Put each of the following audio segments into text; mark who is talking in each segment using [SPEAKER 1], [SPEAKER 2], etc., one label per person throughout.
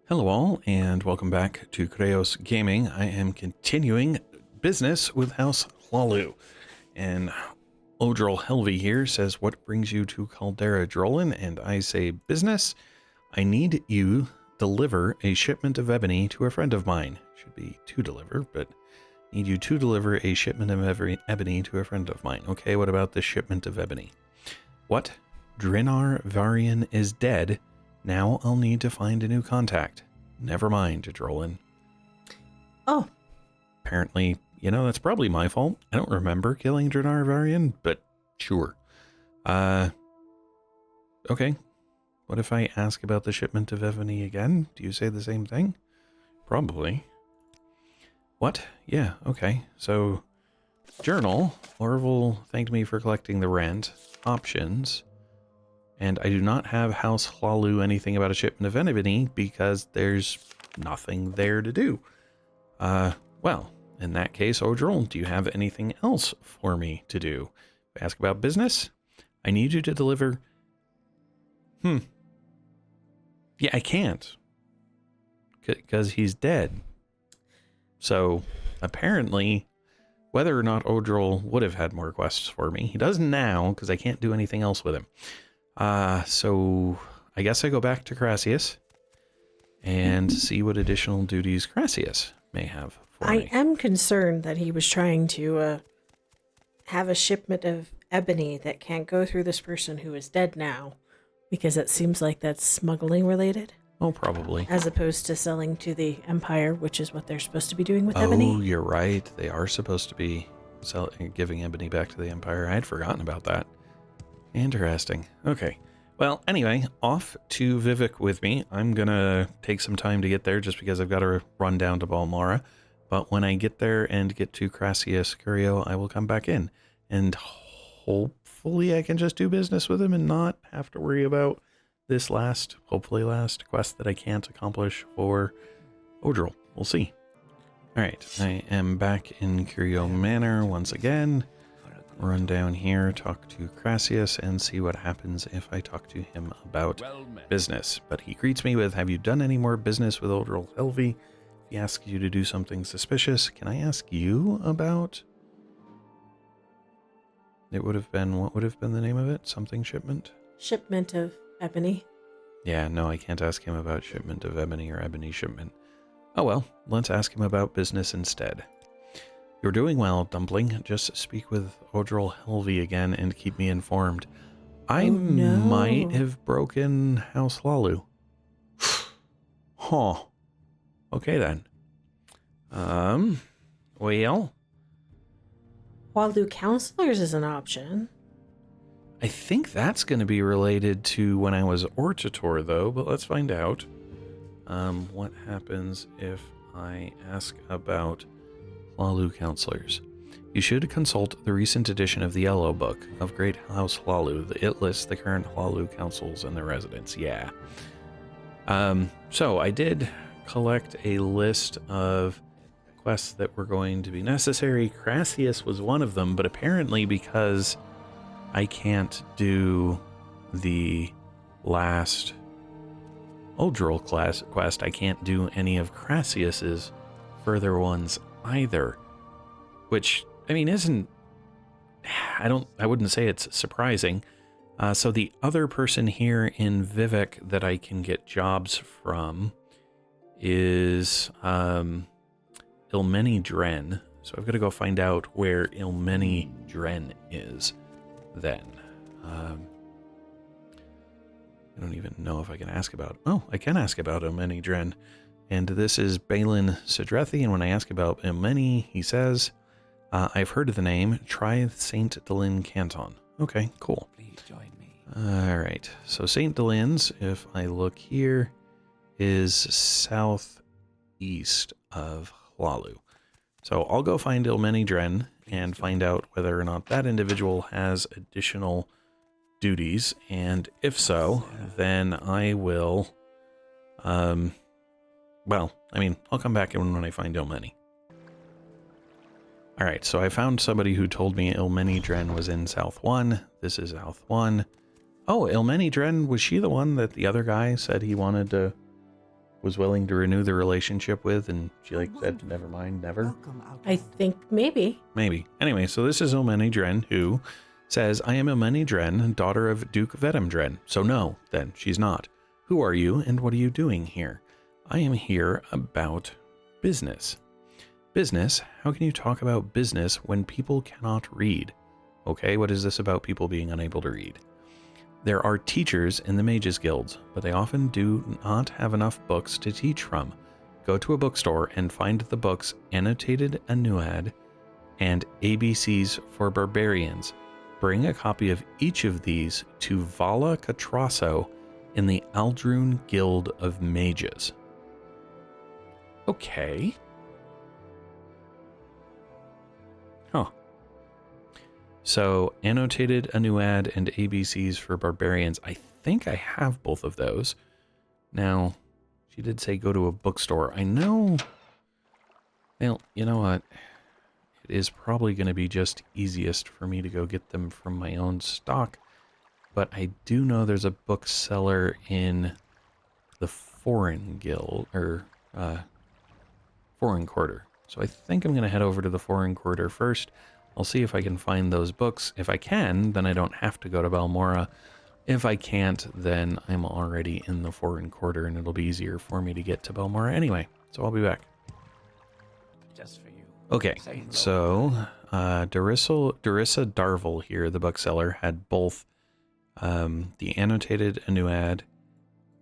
[SPEAKER 1] Hello all, and welcome back to Chreos Gaming. I am continuing business with House Hlaalu. And Odril Helvey here says, what brings you to Caldera Drolan? And I say, business. I need you deliver a shipment of ebony to a friend of mine. Should be to deliver, but need you to deliver a shipment of ebony to a friend of mine. Okay, what about this shipment of ebony? What? Drinar Varian is dead. Now I'll need to find a new contact. Never mind, Drolan.
[SPEAKER 2] Oh.
[SPEAKER 1] Apparently, that's probably my fault. I don't remember killing Drinar Varian, but sure. Okay. What if I ask about the shipment of ebony again? Do you say the same thing? Probably. What? Yeah, okay. So, journal. Orville thanked me for collecting the rent. Options. And I do not have House Hlaalu anything about a shipment of ebony because there's nothing there to do. Well, in that case, Odril, do you have anything else for me to do? Ask about business? I need you to deliver... Yeah, I can't. Because he's dead. So, apparently, whether or not Odril would have had more quests for me, he does now, because I can't do anything else with him. So I guess I go back to Chreos and see what additional duties Chreos may have for me.
[SPEAKER 2] I am concerned that he was trying to have a shipment of ebony that can't go through this person who is dead now, because it seems like that's smuggling related.
[SPEAKER 1] Oh, probably.
[SPEAKER 2] As opposed to selling to the Empire, which is what they're supposed to be doing with ebony.
[SPEAKER 1] Oh, you're right. They are supposed to be giving ebony back to the Empire. I had forgotten about that. Interesting. Okay. Well, anyway, off to Vivek with me. I'm going to take some time to get there just because I've got to run down to Balmora. But when I get there and get to Chreos Curio, I will come back in. And hopefully I can just do business with him and not have to worry about this hopefully last quest that I can't accomplish for Odril. We'll see. All right. I am back in Curio Manor once again. Run down here, talk to Chreos, and see what happens if I talk to him about business. But he greets me with, have you done any more business with Odril Helvey? If he asks you to do something suspicious, can I ask you about... It would have been, what would have been the name of it? Something shipment?
[SPEAKER 2] Shipment of ebony.
[SPEAKER 1] Yeah, no, I can't ask him about shipment of ebony or ebony shipment. Oh well, let's ask him about business instead. You're doing well, Dumpling. Just speak with Odril Helvey again and keep me informed. I might have broken House Hlaalu. Huh. Okay then. Well.
[SPEAKER 2] Hlaalu counselors is an option.
[SPEAKER 1] I think that's going to be related to when I was Ortator, though, but let's find out. What happens if I ask about Hlaalu counselors? You should consult the recent edition of the Yellow Book of Great House Hlaalu. It lists the current Hlaalu councils and their residents. Yeah. So I did collect a list of quests that were going to be necessary. Chreos was one of them, but apparently because I can't do the last Odril quest, I can't do any of Chreos's further ones either, which I mean I wouldn't say it's surprising. So the other person here in Vivek that I can get jobs from is Ilmeni Dren. So I've got to go find out where Ilmeni Dren is then. I don't even know if I can ask about... Oh, I can ask about Ilmeni Dren. And this is Balin Sidrethi, and when I ask about Ilmeni, he says, I've heard of the name. Try St. Delin Canton. Okay, cool.
[SPEAKER 3] Please join me.
[SPEAKER 1] All right, so St. Delin's, if I look here, is southeast of Hlaalu. So I'll go find Ilmeni Dren and find out whether or not that individual has additional duties, and if so, then I will... Well, I mean, I'll come back in when I find Ilmeni. Alright, so I found somebody who told me Ilmeni Dren was in South 1. This is South 1. Oh, Ilmeni Dren, was she the one that the other guy said he wanted to was willing to renew the relationship with, and she like said, never mind, never?
[SPEAKER 2] I think maybe.
[SPEAKER 1] Maybe. Anyway, so this is Ilmeni Dren, who says, I am Ilmeni Dren, daughter of Duke Vedem Dren. So no, then, she's not. Who are you, and what are you doing here? I am here about business. Business? How can you talk about business when people cannot read? Okay, what is this about people being unable to read? There are teachers in the Mages Guilds, but they often do not have enough books to teach from. Go to a bookstore and find the books Annotated Anuad and ABCs for Barbarians. Bring a copy of each of these to Vala Catrasso in the Aldrune Guild of Mages. Okay. Huh. So, Annotated Anuad and ABCs for Barbarians. I think I have both of those. Now, she did say go to a bookstore. I know... Well, you know what? It is probably going to be just easiest for me to go get them from my own stock. But I do know there's a bookseller in the Foreign Guild, or Foreign Quarter. So I think I'm going to head over to the Foreign Quarter first. I'll see if I can find those books. If I can, then I don't have to go to Balmora. If I can't, then I'm already in the Foreign Quarter, and it'll be easier for me to get to Balmora anyway. So I'll be back.
[SPEAKER 3] Just for you.
[SPEAKER 1] Okay, so Darissa Darvel here, the bookseller, had both the Annotated Anuad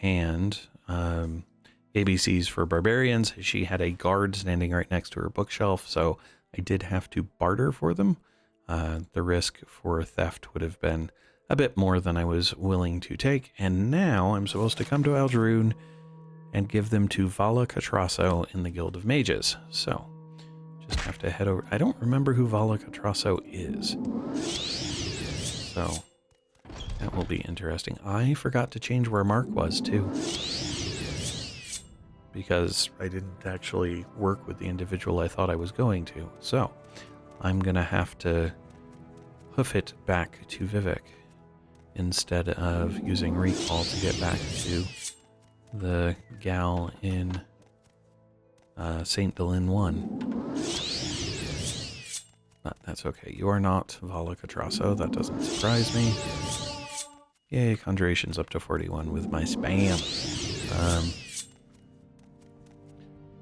[SPEAKER 1] and ABCs for Barbarians. She had a guard standing right next to her bookshelf, so I did have to barter for them. The risk for theft would have been a bit more than I was willing to take, and now I'm supposed to come to Aldrune and give them to Vala Catrasso in the Guild of Mages. So, just have to head over. I don't remember who Vala Catrasso is. So, that will be interesting. I forgot to change where Mark was, too, because I didn't actually work with the individual I thought I was going to. So, I'm going to have to hoof it back to Vivek instead of using recall to get back to the gal in St. Delin 1. But that's okay. You are not Vala Catrasso. That doesn't surprise me. Yay, Conjuration's up to 41 with my spam.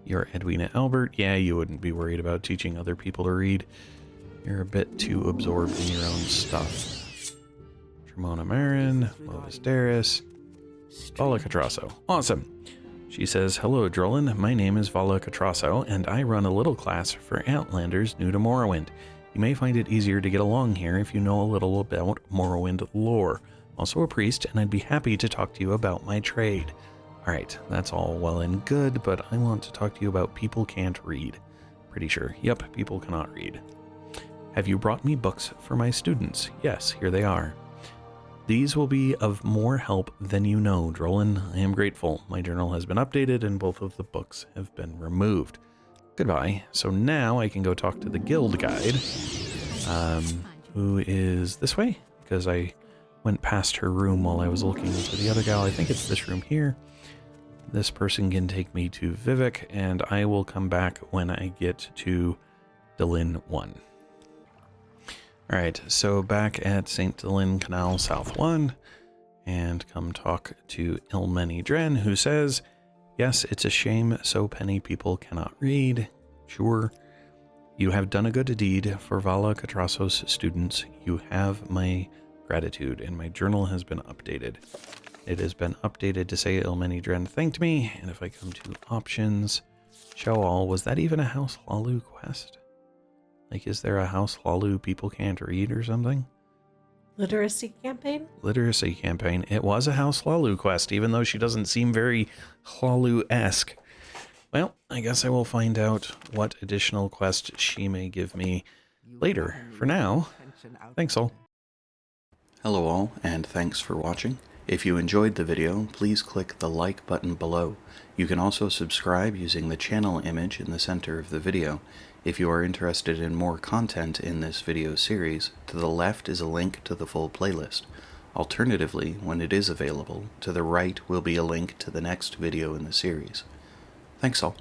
[SPEAKER 1] You're Edwina Albert. Yeah, you wouldn't be worried about teaching other people to read. You're a bit too absorbed in your own stuff. Tremona Marin, Lovis Daris, Vala Catrasso. Awesome. She says, hello, Drolan. My name is Vala Catrasso, and I run a little class for Outlanders new to Morrowind. You may find it easier to get along here if you know a little about Morrowind lore. Also a priest, and I'd be happy to talk to you about my trade. Alright, that's all well and good, but I want to talk to you about people can't read. Pretty sure. Yep, people cannot read. Have you brought me books for my students? Yes, here they are. These will be of more help than you know, Drolan. I am grateful. My journal has been updated and both of the books have been removed. Goodbye. So now I can go talk to the guild guide, who is this way, because I went past her room while I was looking for the other gal. I think it's this room here. This person can take me to Vivek, and I will come back when I get to Delin 1. Alright, so back at St. Delin Canal South 1, and come talk to Ilmeni Dren, who says, yes, it's a shame so penny people cannot read. Sure. You have done a good deed for Vala Catrasso's students. You have my gratitude, and my journal has been updated. It has been updated to say Ilmeni Dren thanked me, and if I come to options, show all, was that even a House Hlaalu quest? Like, is there a House Hlaalu people can't read or something?
[SPEAKER 2] Literacy campaign?
[SPEAKER 1] Literacy campaign. It was a House Hlaalu quest, even though she doesn't seem very Hlaalu-esque. Well, I guess I will find out what additional quest she may give me later. For now, thanks all. Hello all, and thanks for watching. If you enjoyed the video, please click the like button below. You can also subscribe using the channel image in the center of the video. If you are interested in more content in this video series, to the left is a link to the full playlist. Alternatively, when it is available, to the right will be a link to the next video in the series. Thanks all.